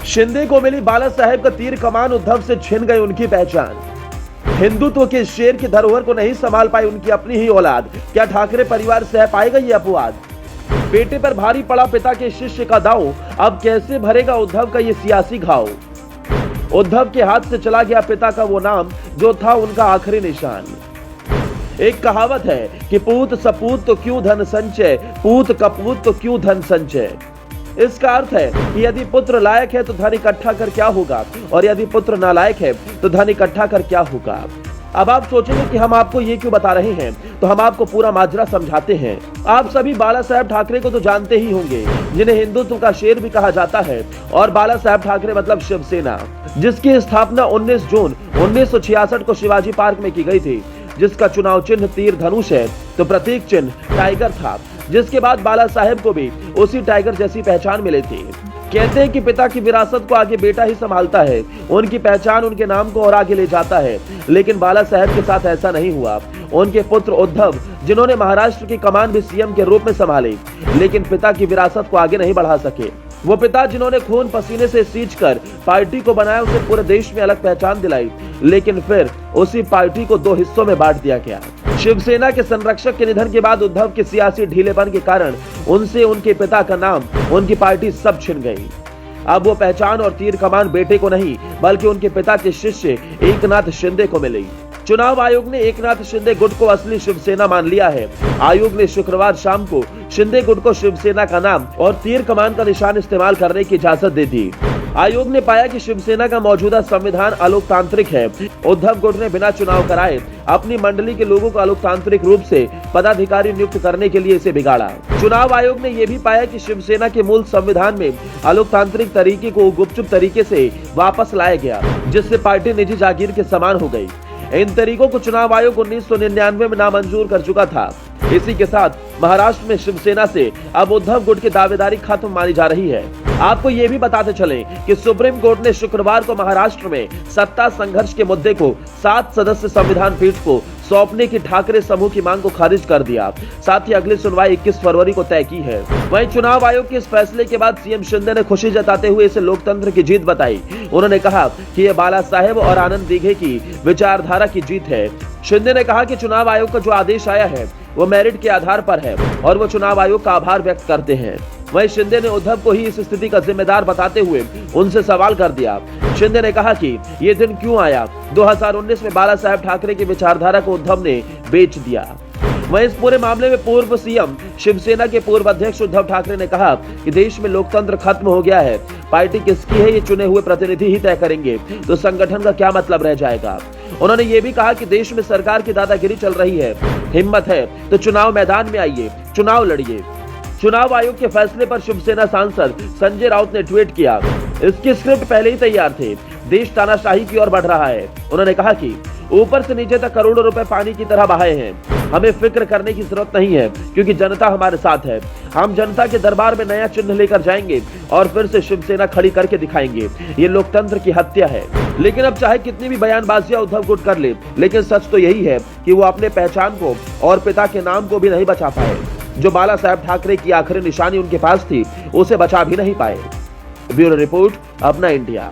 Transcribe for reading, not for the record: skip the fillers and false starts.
शिंदे को मिली बाला साहेब का तीर कमान, उद्धव से छिन गई उनकी पहचान। हिंदुत्व के शेर की धरोहर को नहीं संभाल पाई उनकी अपनी ही औलाद, क्या ठाकरे परिवार सह पाएगा ये अपवाद? बेटे पर भारी पड़ा पिता के शिष्य का दांव, अब कैसे भरेगा उद्धव का ये सियासी घाव? उद्धव के हाथ से चला गया पिता का वो नाम जो था उनका आखिरी निशान। एक कहावत है कि पूत सपूत तो क्यों धन संचय, पूत कपूत तो क्यों धन संचय। इसका अर्थ है कि यदि पुत्र लायक है तो धन इकट्ठा कर क्या होगा, और यदि पुत्र नालायक है तो धन इकट्ठा कर क्या होगा। अब आप सोचेंगे कि हम आपको ये क्यों बता रहे हैं, तो हम आपको पूरा माजरा समझाते हैं। आप सभी बाला साहेब ठाकरे को तो जानते ही होंगे, जिन्हें हिंदुत्व का शेर भी कहा जाता है, और बाला साहेब ठाकरे मतलब शिवसेना, जिसकी स्थापना 19 जून 1966 को शिवाजी पार्क में की गई थी, जिसका चुनाव चिन्ह तीर धनुष है तो प्रतीक चिन्ह टाइगर था, जिसके बाद बाला साहेब को भी उसी टाइगर जैसी पहचान मिली थी। कहते हैं कि पिता की विरासत को आगे बेटा ही संभालता है, उनकी पहचान उनके नाम को और आगे ले जाता है, लेकिन बाला साहेब के साथ ऐसा नहीं हुआ। उनके पुत्र उद्धव, जिन्होंने महाराष्ट्र की कमान भी सीएम के रूप में संभाली, लेकिन पिता की विरासत को आगे नहीं बढ़ा सके। वो पिता जिन्होंने खून पसीने से सींचकर पार्टी को बनाया, उसे पूरे देश में अलग पहचान दिलाई, लेकिन फिर उसी पार्टी को दो हिस्सों में बांट दिया गया। शिवसेना के संरक्षक के निधन के बाद उद्धव के सियासी ढीलेपन के कारण उनसे उनके पिता का नाम, उनकी पार्टी सब छिन गई। अब वो पहचान और तीर कमान बेटे को नहीं, बल्कि उनके पिता के शिष्य एकनाथ शिंदे को मिली। चुनाव आयोग ने एकनाथ शिंदे गुट को असली शिवसेना मान लिया है। आयोग ने शुक्रवार शाम को शिंदे गुट को शिवसेना का नाम और तीर कमान का निशान इस्तेमाल करने की इजाजत दे दी। आयोग ने पाया कि शिवसेना का मौजूदा संविधान अलोकतांत्रिक है। उद्धव गुट ने बिना चुनाव कराए अपनी मंडली के लोगों को अलोकतांत्रिक रूप से पदाधिकारी नियुक्त करने के लिए इसे बिगाड़ा। चुनाव आयोग ने यह भी पाया कि शिवसेना के मूल संविधान में अलोकतांत्रिक तरीके को गुपचुप तरीके से वापस लाया गया, जिससे पार्टी निजी जागीर के समान हो गई। इन तरीकों को चुनाव आयोग 1999 में नामंजूर कर चुका था। इसी के साथ महाराष्ट्र में शिवसेना से अब उद्धव गुट की दावेदारी खत्म मानी जा रही है। आपको ये भी बताते चलें कि सुप्रीम कोर्ट ने शुक्रवार को महाराष्ट्र में सत्ता संघर्ष के मुद्दे को 7 सदस्य संविधान पीठ को सौंपने की ठाकरे समूह की मांग को खारिज कर दिया। साथ ही अगली सुनवाई 21 फरवरी को तय की है। वहीं चुनाव आयोग के इस फैसले के बाद सीएम शिंदे ने खुशी जताते हुए इसे लोकतंत्र की जीत बताई। उन्होंने कहा कि ये बाला साहेब और आनंद दीघे की विचारधारा की जीत है। शिंदे ने कहा कि चुनाव आयोग का जो आदेश आया है वो मेरिट के आधार पर है और वो चुनाव आयोग का आभार व्यक्त करते हैं। वहीं शिंदे ने उद्धव को ही इस स्थिति का जिम्मेदार बताते हुए उनसे सवाल कर दिया। शिंदे ने कहा कि ये दिन क्यों आया, 2019 में बाला साहेब ठाकरे की विचारधारा को उद्धव ने बेच दिया। वहीं इस पूरे मामले में पूर्व सीएम शिवसेना के पूर्व अध्यक्ष उद्धव ठाकरे ने कहा कि देश में लोकतंत्र खत्म हो गया है, पार्टी किसकी है ये चुने हुए प्रतिनिधि ही तय करेंगे, तो संगठन का क्या मतलब रह जाएगा। उन्होंने ये भी कहा कि देश में सरकार की दादागिरी चल रही है, हिम्मत है तो चुनाव मैदान में आइए, चुनाव लड़िए। चुनाव आयोग के फैसले पर शिवसेना सांसद संजय राउत ने ट्वीट किया, इसकी स्क्रिप्ट पहले ही तैयार थे, देश तानाशाही की ओर बढ़ रहा है। उन्होंने कहा कि ऊपर से नीचे तक करोड़ों रुपए पानी की तरह बहाए हैं, हमें फिक्र करने की जरूरत नहीं है क्योंकि जनता हमारे साथ है। हम जनता के दरबार में नया चिन्ह लेकर जाएंगे और फिर से शिवसेना खड़ी करके दिखाएंगे। ये लोकतंत्र की हत्या है। लेकिन अब चाहे कितनी भी बयानबाजियां उद्धव गुट कर ले, लेकिन सच तो यही है कि वो अपने पहचान को और पिता के नाम को भी नहीं बचा पाए। जो बाला साहेब ठाकरे की आखिरी निशानी उनके पास थी, उसे बचा भी नहीं पाए। ब्यूरो रिपोर्ट, अपना इंडिया।